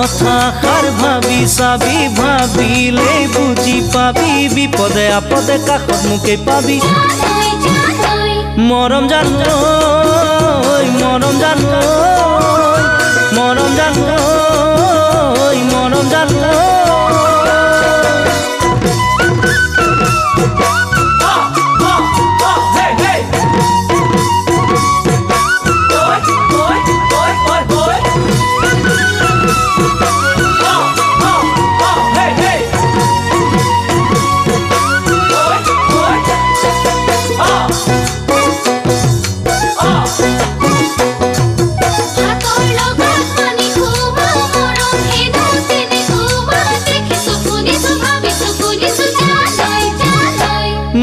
কথাষাৰ ভাবি চাবি ভাবিলে বুজি পাবি বিপদে আপদে কাষত মোকে পাবি মৰম জানো মৰম জানো মৰম জানো মৰম জানো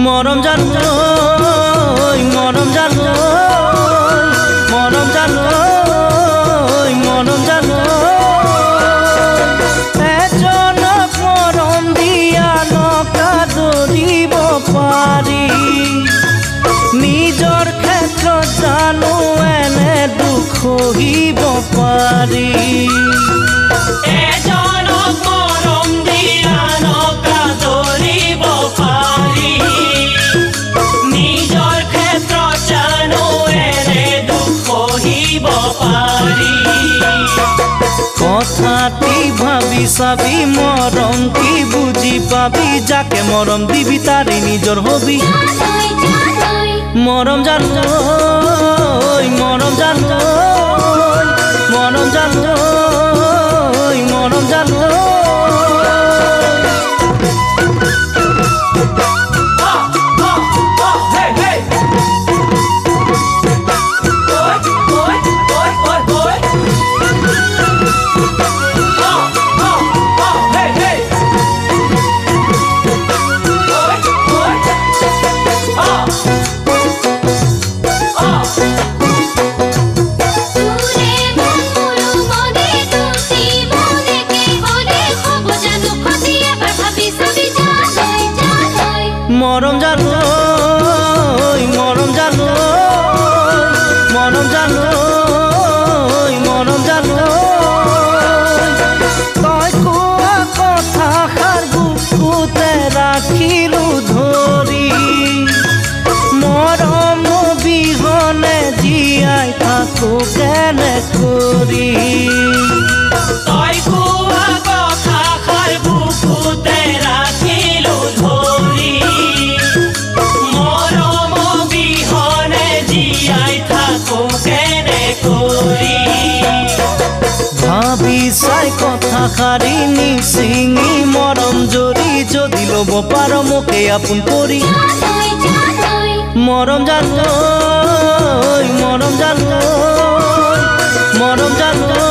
মৰম জানো মৰম জানো মৰম জানো মৰম জানো এজনক মৰম দিয়া নকা ধৰিব পাৰি নিজৰ ক্ষেত্ৰত জানো এনে দুখ সহিব পাৰি কথাটি ভাবি চাবি মৰম কি বুজি পাবি যাকে মৰম দিবি তাৰে নিজৰ হবি মৰম জানো মৰম জানো মৰম জানো মৰম জানো মৰম জানো মৰম জানো মৰম জানো মৰম জানো তই কোৱা কথাষাৰ বুকুতে ৰাখিলো ধৰি মৰম বিহনে জীয়াই থাকো কেনে কৰি তই কোৱা কথাষাৰ বুকুতে ৰাখিলো ধৰি ভাবি চাই কথাষাৰি নিচিঙি মৰম জৰি যদি ল'ব পাৰ মোকে আপোন কৰি মৰম জানো মৰম জানো মৰম জানো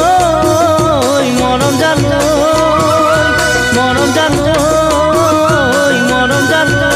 মৰম জানো মৰম জানো মৰম জানো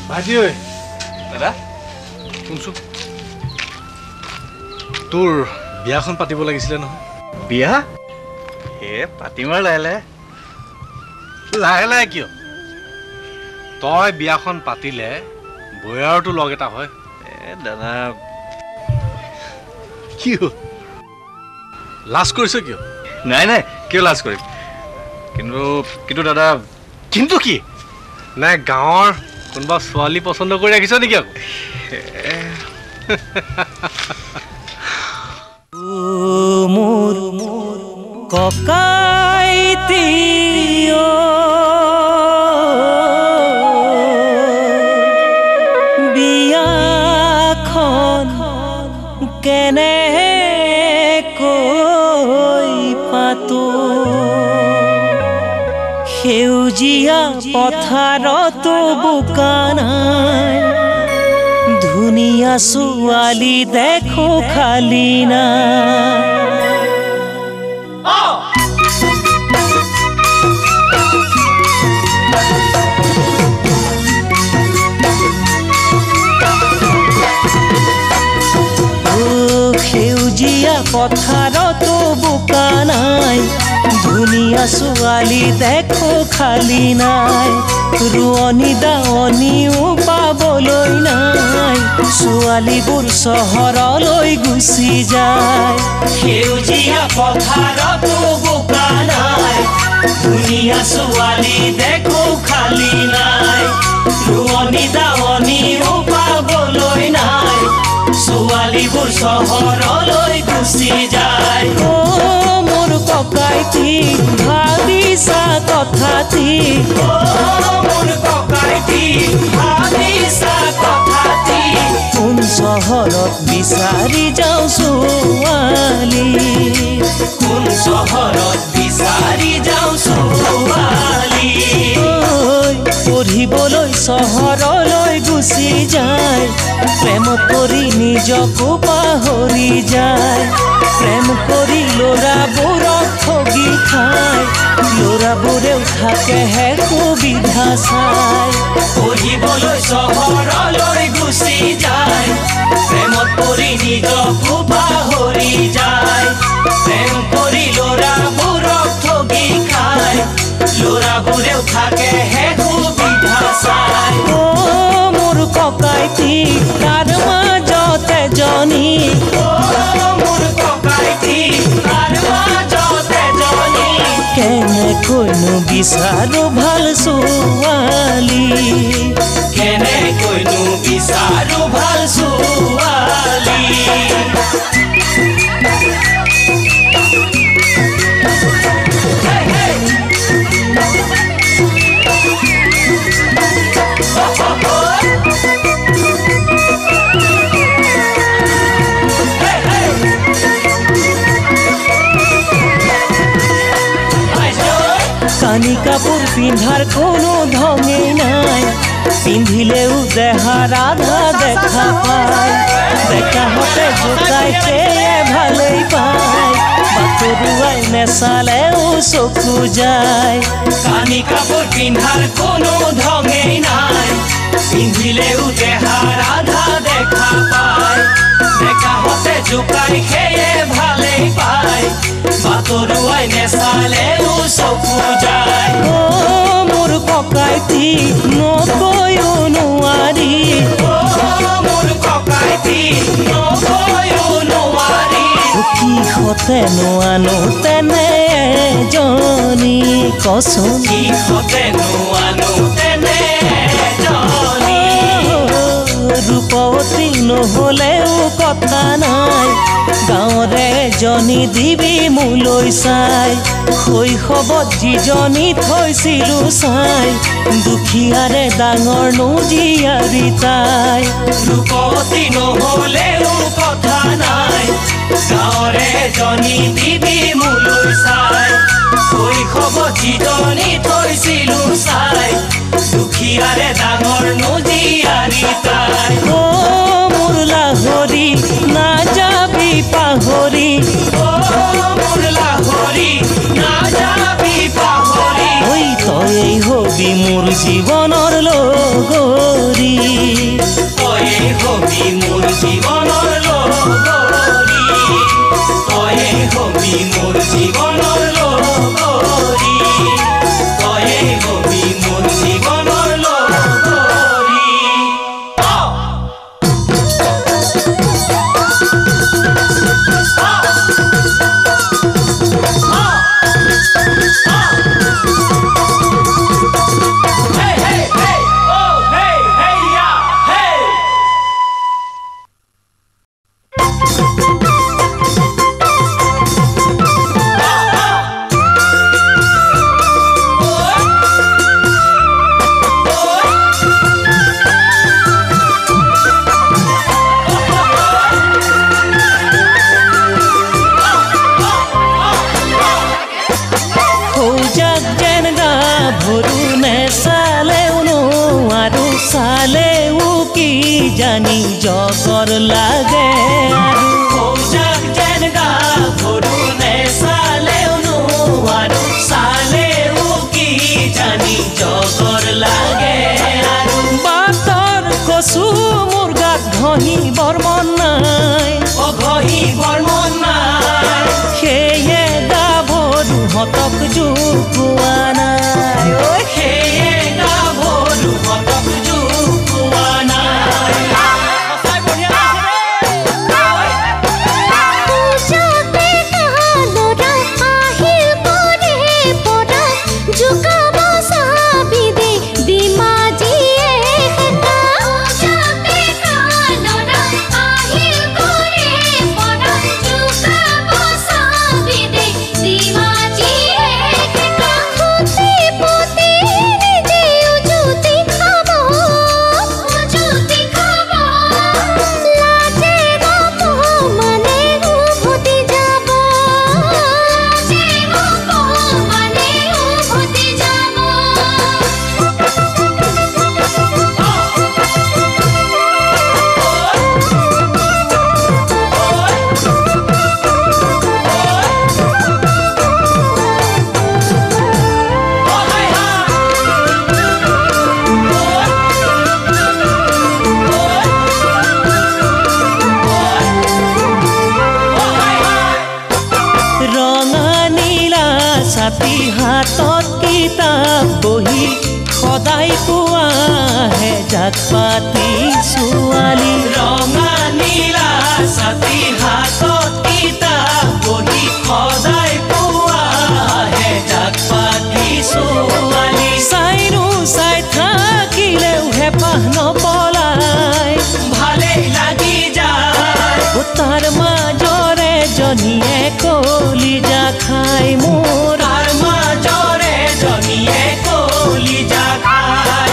ভাইটি ঐ দাদা শুনছো তোৰ বিয়াখন পাতিব লাগিছিলে নহয় বিয়া হে পাতিম আৰু লাহে লাহে লাহে লাহে কিয় তই বিয়াখন পাতিলে বয়াৰটো লগ এটা হয় দাদা কি লাজ কৰিছ কিয় নাই নাই কিয় লাজ কৰিম কিন্তু দাদা কিন্তু কি নাই গাঁৱৰ কোনোবা ছোৱালী পছন্দ কৰি ৰাখিছ নেকি আকৌ মোৰ ককাইতি বিয়াখন কেনে কৈ পাতো সেউজীয়া পথাৰতো বোকা নাই ধুনীয়া ছোৱালী দেখো খালি নাই সেউজীয়া পথাৰতো বোকা নাই ধুনীয়া ছোৱালী দেখো খালি নাই ৰোৱনী দাৱনীও পাবলৈ নাই ছোৱালীবোৰ চহৰলৈ গুচি যায় সেউজীয়া পথাৰতো বোকা নাই ধুনীয়া ছোৱালী দেখো খালি নাই ৰোৱনী দাৱনীও পাবলৈ নাই ছোৱালীবোৰ চহৰলৈ গুচি যায় মোৰ ককাইটি ভাবিছা কথাটি মোৰ ককাইটি ভাবিছা কথাটি কোন চহৰত বিচাৰি যাওঁ ছোৱালী কোন চহৰত বিচাৰি যাওঁ ছোৱালী পঢ়িবলৈ চহৰলৈ গুচি যায় প্ৰেমত পৰি নিজকো পাহৰি যায় প্ৰেম কৰি ল'ৰাবোৰক ঠগি খায় ল'ৰাবোৰেও থাকেহে সুবিধা চাই পঢ়িবলৈ চহৰলৈ গুচি যায় প্ৰেমত পৰি নিজকো পাহৰি যায় প্ৰেম কৰি ল'ৰাবোৰক ঠগি খায় ল'ৰাবোৰেও থাকেহে সুবিধা চাই মোৰ ককাইটি তাৰ মাজতে জনী মোৰ ককাইটি তাৰ মাজতে জনী কেনেকৈনো বিচাৰো ভাল ছোৱালী কেনেকৈনো বিচাৰো ভাল ছোৱালী কানি কাপোৰ পিন্ধাৰ কোনো ঢঙেই নাই পিন্ধিলেও দেহা ৰাধা দেখা পায় ডেকাহঁতে জোকাই সেয়ে ভালেই পায় বাটৰুৱাই নেচালেও চকু যায় কানি কাপোৰ পিন্ধাৰ কোনো ঢঙেই নাই পিন্ধিলেও দেহা ৰাধা দেখা পায় ডেকাহঁতে জোকাই সেয়ে ভালেই পায় বাটৰুৱাই নেচালেও চকু যায় মোৰ ককাইটি নকৈও নোৱাৰি মোৰ ককাইটি নকৈও নোৱাৰি কিহতেনো আনো তেনে এজনী কচোন কিহতেনো আনো তেনে এজনী ৰূপৱতী নহ'লেও কথা নাই গাঁৱৰে এজনী দিবি মোলৈ চাই শৈশৱত যিজনী থৈছিলো চাই দুখীয়াৰে ডাঙৰনো জীয়াৰী তাই ৰূপৱতী নহ'লেও কথা নাই গাঁৱৰে এজনী দিবি মোলৈ চাই শৈশৱত যিজনী থৈছিলো চাই দুখীয়াৰে ডাঙৰনো জীয়াৰী তাই মোৰ লাহৰি নাযাবি পাহৰি মোৰ লাহৰি নাযাবি পাহৰি ঐ তই হবি মোৰ জীৱনৰ লগৰী তই হবি মোৰ জীৱনৰ লগৰী তই হবি মোৰ জীৱনৰ লগৰী তই হবি মোৰ জীৱনৰ লগৰী ভৰু নেচালেও নোৱাৰো চালেও কি জানি জগৰ লাগে আৰু সৌজাক যেন গা ভৰু নেচালেও নোৱাৰো চালেও কি জানি জগৰ লাগে আৰু বাটৰ কচু মোৰ গাত ঘঁহিবৰ মন নাই ঘঁহিবৰ মন নাই সেয়ে গাভৰুহঁতক জোকোৱা নাই সেয়ে গাভৰুহঁতক জোকোৱা নাই হাতত কিতাপ বহি সদায় পোৱাহে জাক পাতি ছোৱালী ৰঙা নীলা ছাতি হাতত কিতাপ বহি সদায় পোৱাহে জাক পাতি ছোৱালী চাইনো চাই থাকিলেও হেঁপাহ নপলাই ভালেই লাগি যায় তাৰ মাজৰে জনীয়ে কলিজা খাই মোৰ মাজৰে জনীয়ে কলিজা খাই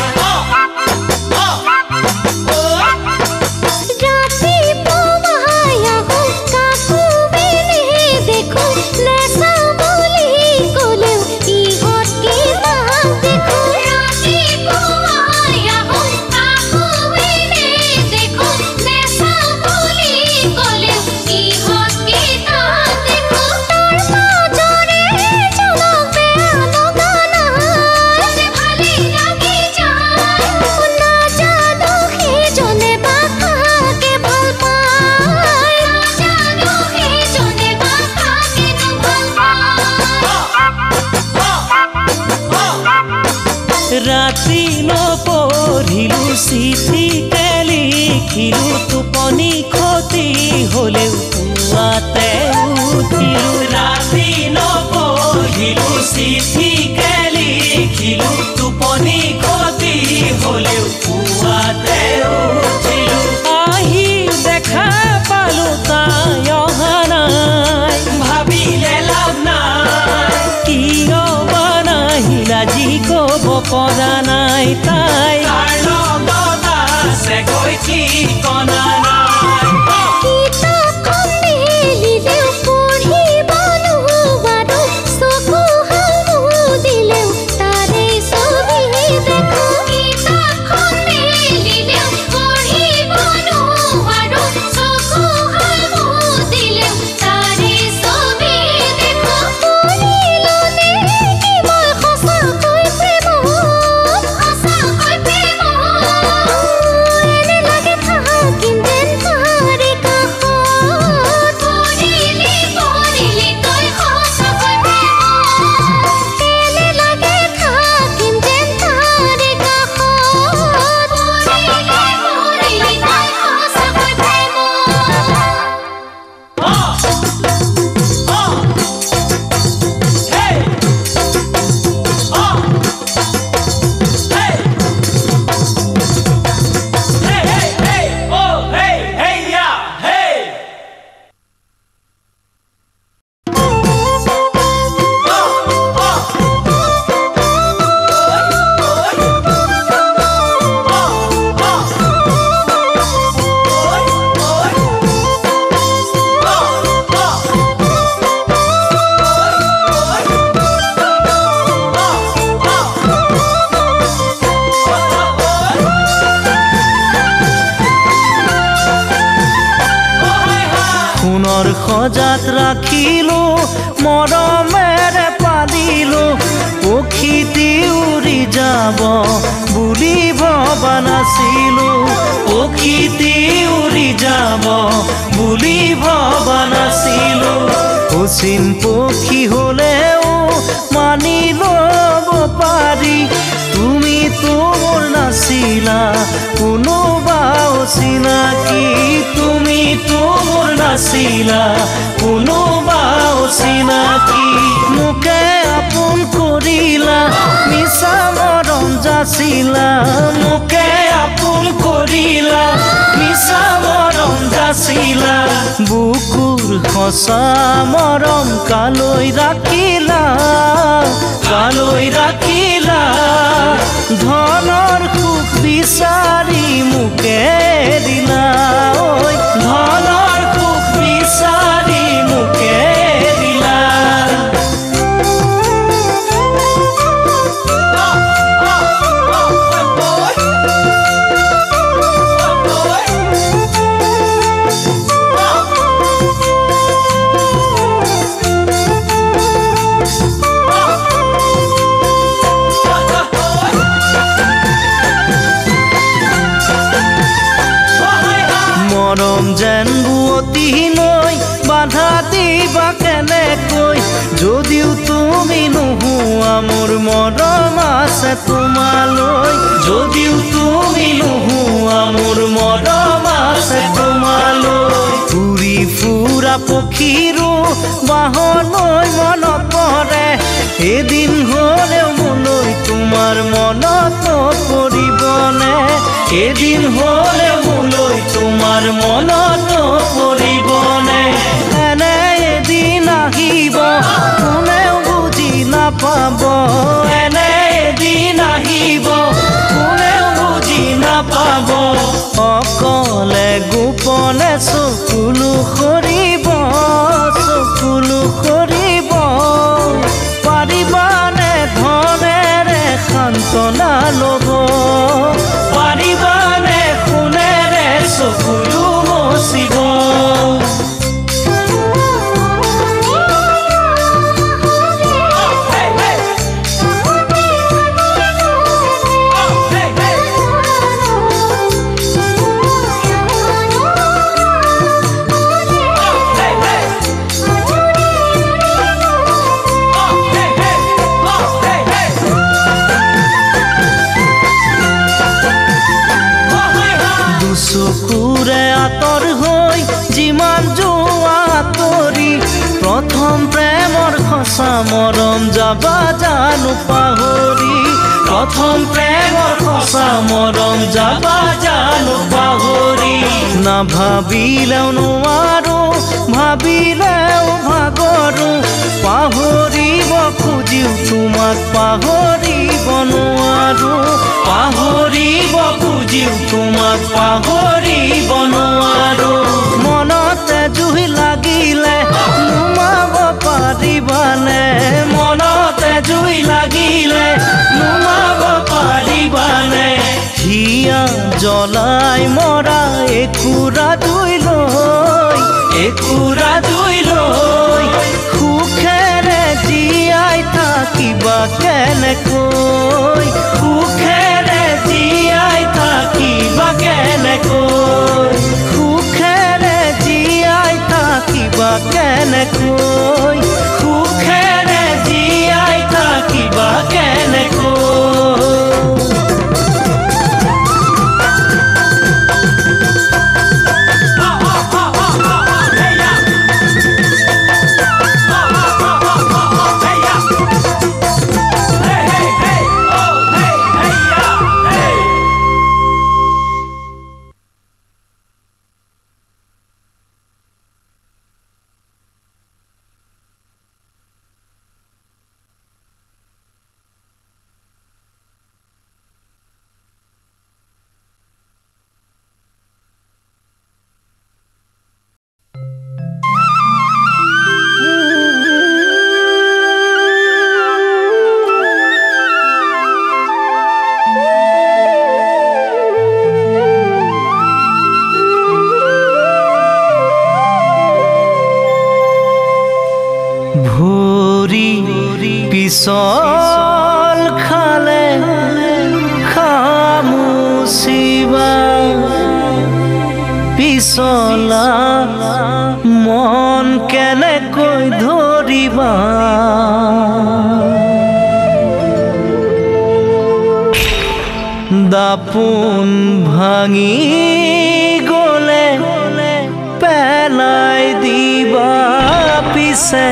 ৰাতি নপঢ়িলো চিঠিকে লিখিলো টোপনি ক্ষতি হলেও পুৱাতে উঠিলো ৰাতি নপঢ়িলো চিঠিকে লিখিলো টোপনি ক্ষতি হলেও পুৱাতে উঠিলো আহি দেখা পালো তাই অহা নাই ভাবিলে লাভ নাই কিয় বানাহিলা যি কব পৰা নাই তাই লগত আছে গৈ ঠিকনা নাই কিতাপখন মেলিলেও পঢ়িব নোৱাৰো চকু দিলেও তাৰে ছবি দেখো কিতাপখন মেলিলেও পঢ়িব নোৱাৰো চকু দিলেও তাৰে ছবি দেখো শুনিলনে কি মই সঁচাকৈ প্ৰেমত এনে লাগে থাকিম যেন পঞ্জজাত ৰাখিলো মৰমেৰে পালিলো পক্ষীটি উৰি যাব বুলি ভবা নাছিলো পক্ষীটি উৰি যাব বুলি ভবা নাছিলো অচিন পক্ষী হলেও মানি ল'ব পাৰি তুমিতো মোৰ নাছিলা কোনোবা অচিনাকি তুমিতো মোৰ নাছিলা কোনোবা অচিনাকি মোকে আপোন কৰিলা মিছা মৰম যাচিলা মোকে আপোন কৰিলা মিছা মৰম যাচিলা বুকুৰ সঁচা মৰম কালৈ ৰাখিলা ধনৰ সুখ বিচাৰি মোকে দিলা ঐ ধনৰ সুখ বিচাৰি মোকে দিলা মৰম যেন বুৱতী নৈ বাধা দিবা কেনেকৈ যদিও তুমি নোহোৱা মোৰ মৰম আছে তোমালৈ যদিও তুমি নোহোৱা মোৰ মৰম আছে তোমালৈ উৰি ফুৰা পক্ষীৰো বাহলৈ মনত পৰে এদিন হ'লেও মোলৈ তোমাৰ মনত পৰিবনে এদিন হ'লেও মোলৈ তোমাৰ মনত পৰিবনে এনে এদিন আহিব কোনেও বুজি নাপাব এনে এদিন আহিব কোনেও বুজি নাপাব অকলে গোপনে চকুলো সৰিব পাৰিবানে ধনেৰে সান্তনা ল'ব পাৰিবানে সোণেৰে চকুলো মচিব চকুৰে আঁতৰ হৈ যিমান যোৱা আঁতৰি প্ৰথম প্ৰেমৰ সঁচা মৰম যাবা জানো পাহৰি প্ৰথম প্ৰেমৰ সঁচা মৰম যাবা জানো পাহৰি নাভাবিলেও নোৱাৰো ভাবিলেও ভাগৰো পাহৰিব খুজিও তোমাক পাহৰিব নোৱাৰো পাহৰিব খুজিও তোমাক পাহৰিব নোৱাৰো মনতে জুই লাগিলে নুমাব পাৰিবানে মনতে জুই লাগিলে নুমাব পাৰিবানে হিয়া জ্বলাই মৰা একুৰা জুই লৈ সুখেৰে জীয়াই থাকিবা কেনেকৈ সুখেৰে জীয়াই থাকিবা কেনেকৈ সুখেৰে জীয়াই থাকিবা কেনেকৈ সুখেৰে জীয়াই থাকিবা কেনেকৈ দাপোন ভাঙি গলে পেলাই দিবা পিছে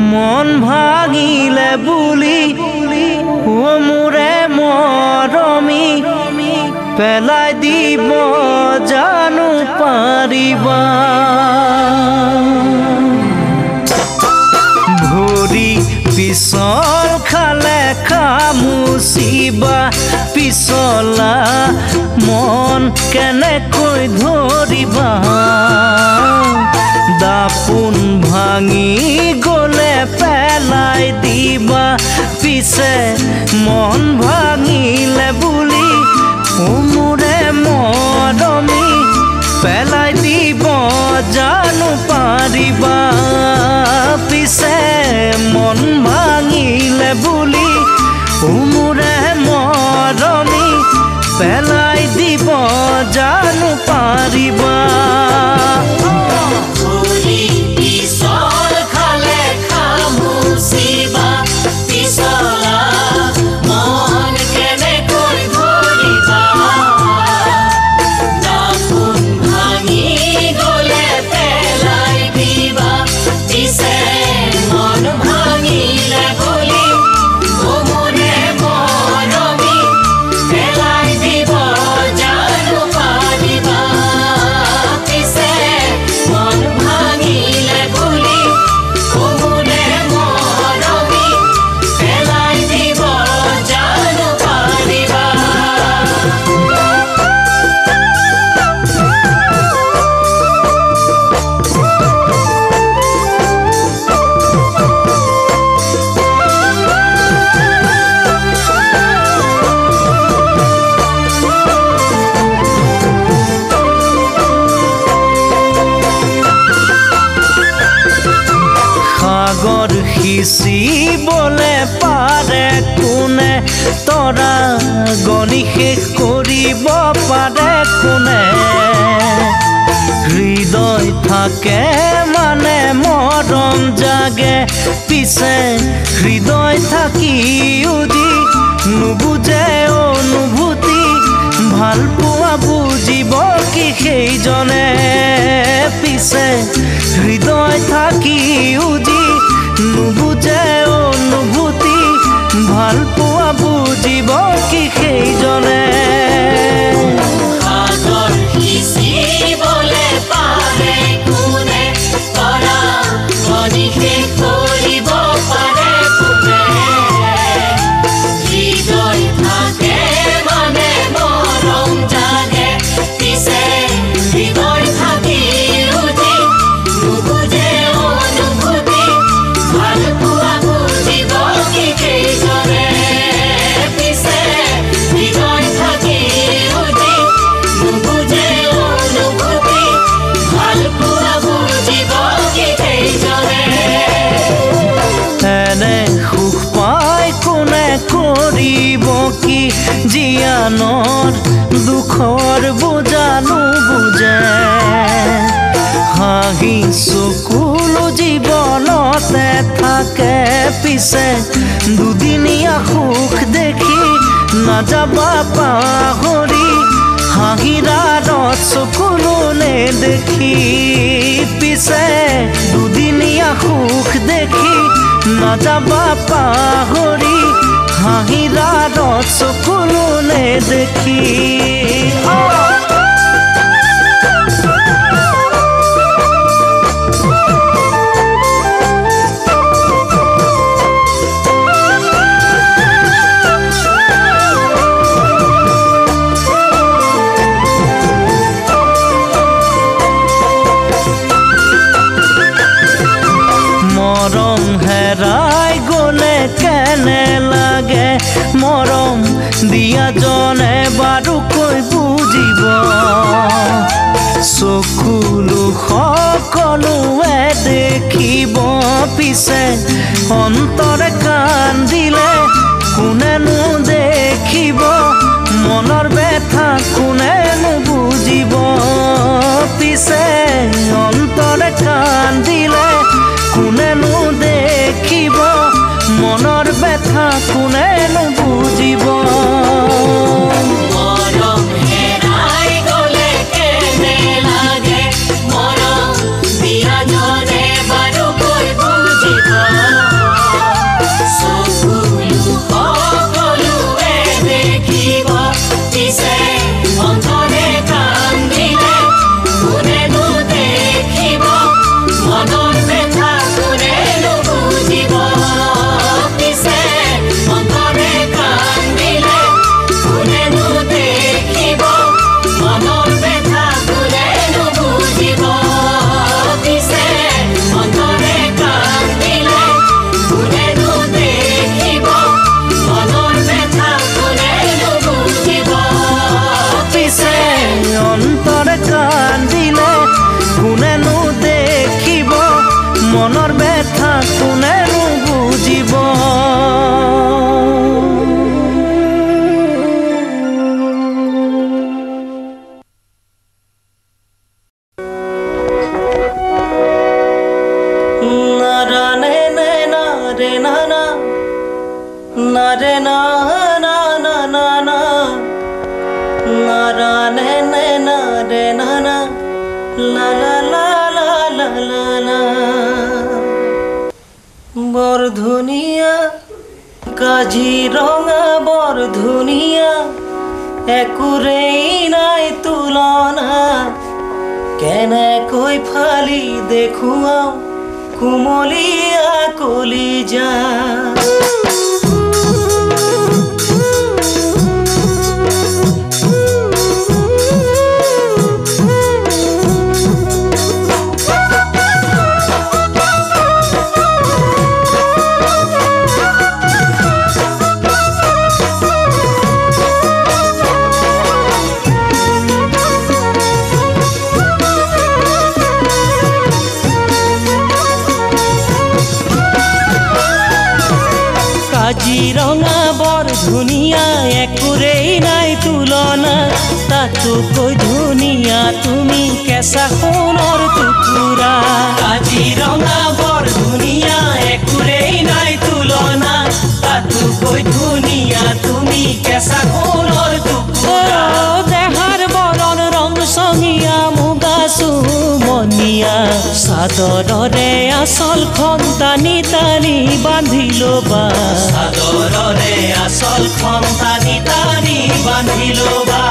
মন ভাঙিলে বুলি মোৰে মৰমী পেলাই দিব জানো পাৰিবা ভৰি পিছল খালে খামুচিবা পিছলা মন কেনেকৈ ধৰিবা দাপোন ভাঙি গলে পেলাই দিবা পিছে মন ভাঙিলে বুলি মোৰে মৰমী পেলাই দিব জানো পাৰিবা পিছে মন ভাঙিলে বুলি মোৰে মৰমী পেলাই দিব জানো পাৰিবা সিঁচিবলে পাৰে কোনে তৰা গণি শেষ কৰিব পাৰে কোনে হৃদয় থাকে মানে মৰম জাগে পিছে হৃদয় থাকিও যি নুবুজে অনুভূতি ভাল পোৱা বুজিব কি সেইজনে পিছে হৃদয় থাকিও যি নুবুজে অনুভূতি ভাল পোৱা বুজিব কি সেইজনে জীয়ানৰ দুখৰ বুজানো বুজে হাঁহি চকুলো জীৱনতে থাকে পিছে দুদিনীয়া সুখ দেখি নাযাবা পাহৰি হাঁহিৰাত চকুলো নেদেখি পিছে দুদিনীয়া সুখ দেখি নাযাবা পাহৰি হাঁহিৰাত চকুলো নেদেখি মৰম হেৰাই গলে কেনে লাগে মৰম দিয়া জনে বাৰুকৈ বুজিব চকুলো সকলোৱে দেখিব পিছে অন্তৰে কান্দিলে কোনেনো দেখিব মনৰ ব্যথা কোনেনো বুজিব পিছে অন্তৰে কান্দিলে কোনেনো বেথা কোনেনো বুজিব মনৰ ব্যথা কোনেনো বুজিব নাৰানে নে নাৰে নানা নাৰে নানা নানা নাৰানে নে নাৰে নানা লা লা লা লা লা লা বৰ ধুনীয়া কাজিৰঙা বৰ ধুনীয়া একোৰেই নাই তুলনা কেনেকৈ ফালি দেখুৱাও কুমলীয়া কলিজা কাজিৰঙা বৰ ধুনীয়া একোৰেই নাই তুলনা তাতোকৈ ধুনীয়া তুমি কেঁচা সোণৰ টুকুৰা কাজিৰঙা বৰ ধুনীয়া একোৰেই নাই তুলনা তাতোকৈ ধুনীয়া তুমি কেঁচা সোণৰ টুকুৰা দেহাৰ বৰণ ৰং চঙীয়া মুগা চুমনীয়া চাদৰৰে আচলখন টানি টানি বান্ধি ল'বা চাদৰৰে আচলখন টানি টানি বান্ধি ল'বা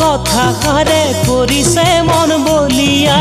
কথাষাৰে কৰিছে মন বলিয়া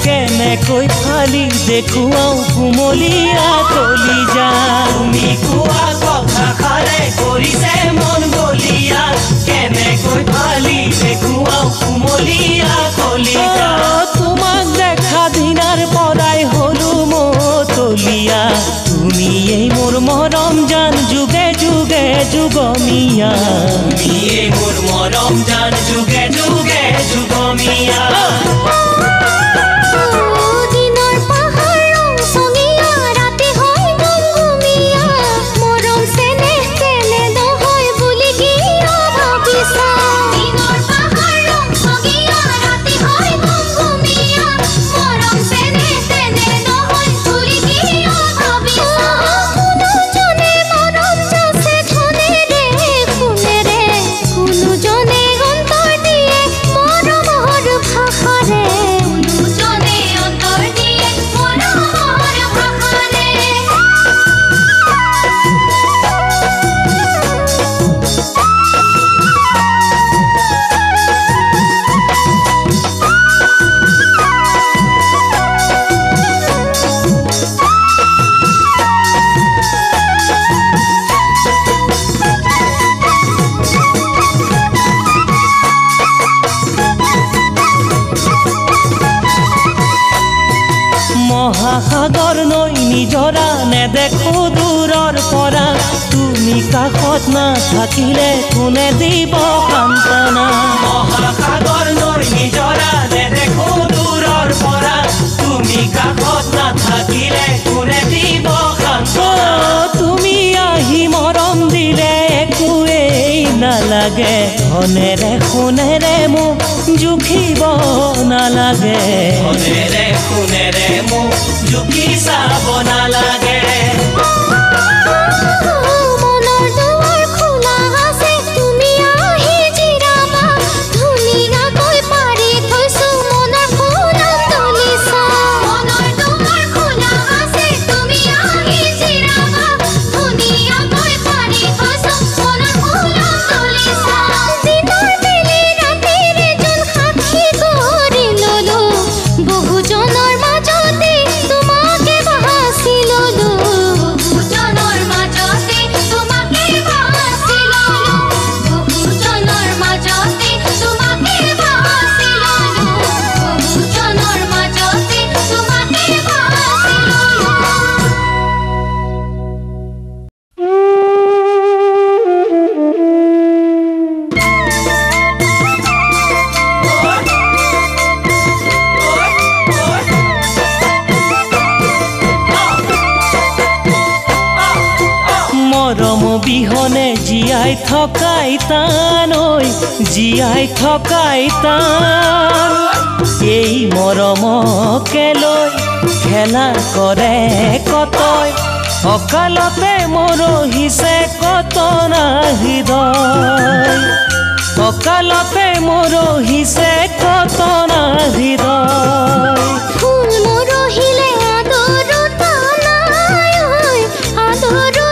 কেনেকৈ ফালি দেখুৱাও কুমলীয়া কলিজা তুমি কোৱা কথাষাৰে কৰিছে মন বলিয়া কেনেকৈ ফালি দেখুৱাও কুমলীয়া কলিজা তোমাক দেখা দিনাৰ পৰাই হলো মতলীয়া তুমি এই মোৰ মৰম জান যুগে যুগে যুগমীয়া তুমি এই মোৰ মৰম জান যুগে যুগে যুগমীয়া ৰে মহাসাগৰ নৈ নিজৰা নেদেখো দূৰৰ পৰা তুমি কাষত নাথাকিলে কোনে দিব সান্তনা মহাসাগৰ নৈ নিজৰা নেদেখো দূৰৰ পৰা তুমি কাষত নাথাকিলে কোনে দিব সান্তনা তুমি আহি মৰম দিলে একোৱেই নালাগে ধনেৰে সোণেৰে মোক জুখিব নালাগে ধনেৰে সোণেৰে মোক জুখি চাব নালাগে বিহনে জীয়াই থকাই টান ঐ জীয়াই থকাই টান এই মৰমকে লৈ খেলা কৰে কতই অকালতে মৰহিছে কতনা হৃদয় অকালতে মৰহিছে কতনা হৃদয় ফুল মৰহিলে আদৰো টানাই আদৰো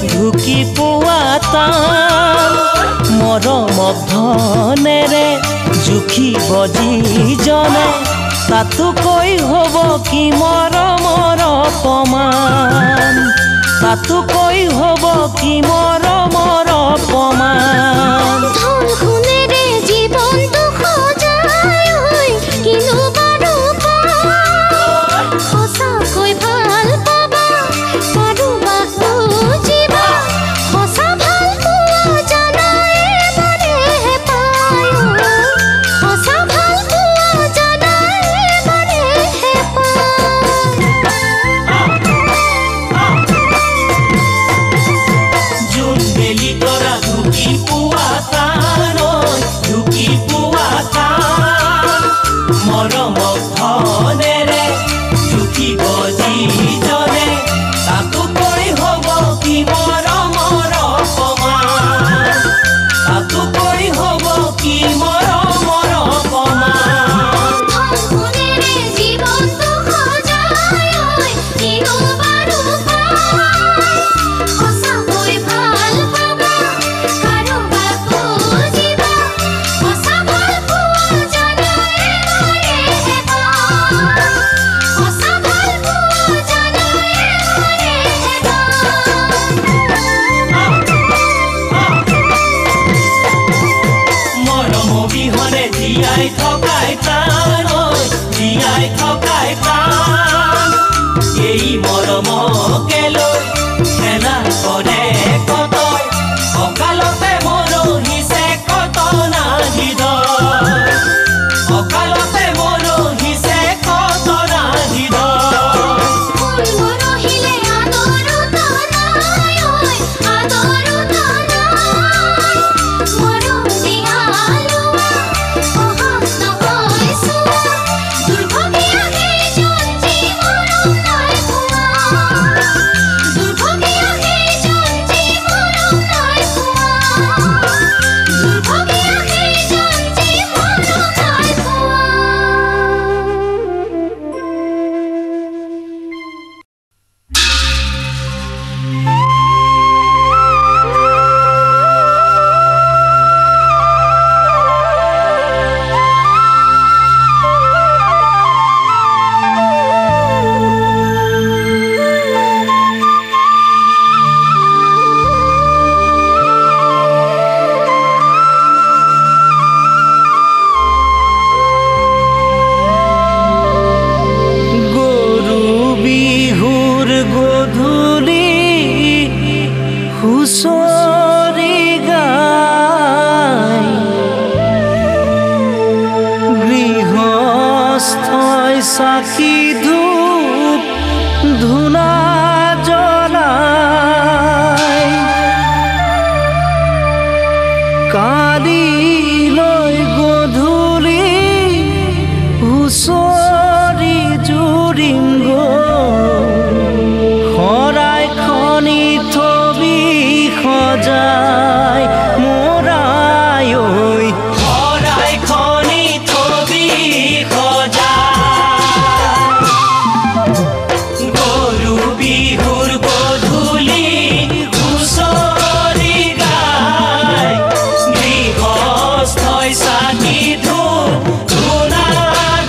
ঢুকি পোৱা টান মৰম ধনেৰে জুখিব যিজনে তাতোকৈ হ'ব কি মৰমৰ অপমান তাতোকৈ হ'ব কি মৰমৰ অপমান ধনখনেৰে জীৱনটো সজাই কিনো বাৰু সঁচাকৈ ভাল পাবা কাৰোবা খুজিবা সঁচা ভাল পোৱা জানাই বাৰেহে পায় সঁচা ভাল পোৱা জানাই বাৰেহে পায় জোন বেলি তৰা ঢুকি হুঁচৰি গাই গৃহস্থই চাকি ধূপ ধূনা জ্বলাই কালিলৈ গধূলি হুঁচৰি জুৰিম শৰাই খনি থবি সজাই মোৰাই ঐ শৰাই খনি থবি সজাই গৰু বিহুৰ গধূলি হুঁচৰি গাই গৃহস্থই চাকি ধূপ ধূনা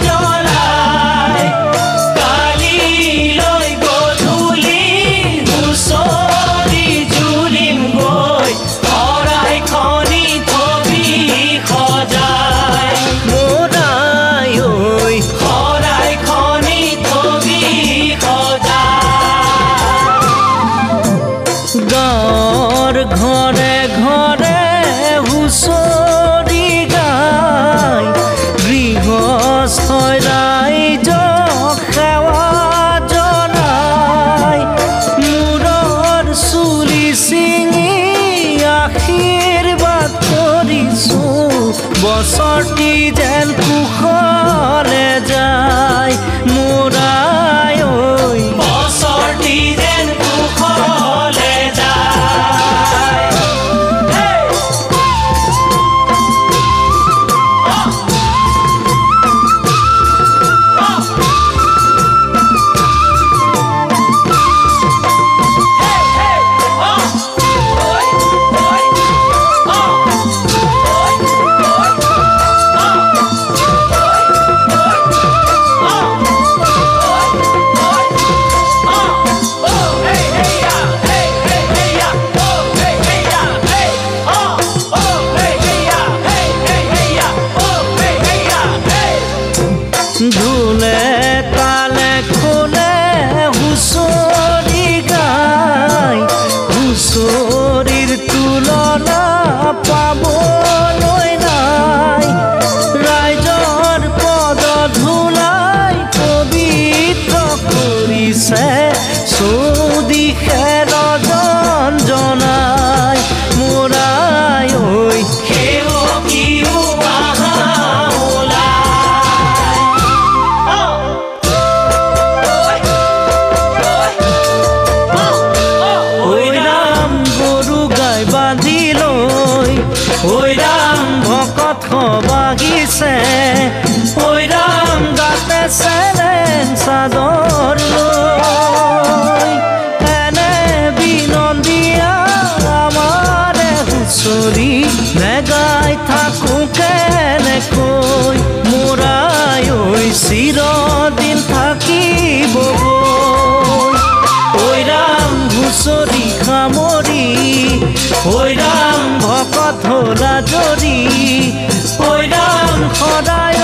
জ্বলাই কালিলৈ গধূলি হুঁচৰি জুৰিম গৈ শৰাই খনি থবি সজাই মোৰাই ঐ শৰাই খনি থবি সজাই গাঁৱৰ ঘৰে ঘৰে হুঁচৰি গাই গৃহস্থই ৰাইজক সেৱা জনাই মূৰৰ চুলি ছিঙি আশীৰ্বাদ কৰিছোঁ বছৰটি যেন কুশলে যায় মোৰাই ঐ বছৰটি যেন কুশলে যায় ঢোলে তালে খোলে হুঁচৰি গাই হুঁচৰিৰ তুলনা পাবলৈ নাই ৰাইজৰ পদ ধূলাই পবিত্ৰ কৰিছে চৌদিশে ৰজন জনাই মোৰাই ঐ সেৱকীও আহা ঐ ৰাম ভকত বাগিছে ঐ ৰাম গাতে চেলেং চাদৰ লৈ এনে বিনন্দীয়া আমাৰে হুঁচৰি নেগাই থাকোঁ কেনেকৈ মোৰাই ঐ চিৰদিন থাকিব ঐ ৰাম হুঁচৰি সামৰি ঐ ৰাম ভকত হলা জৰি ঐ ৰাম সদায়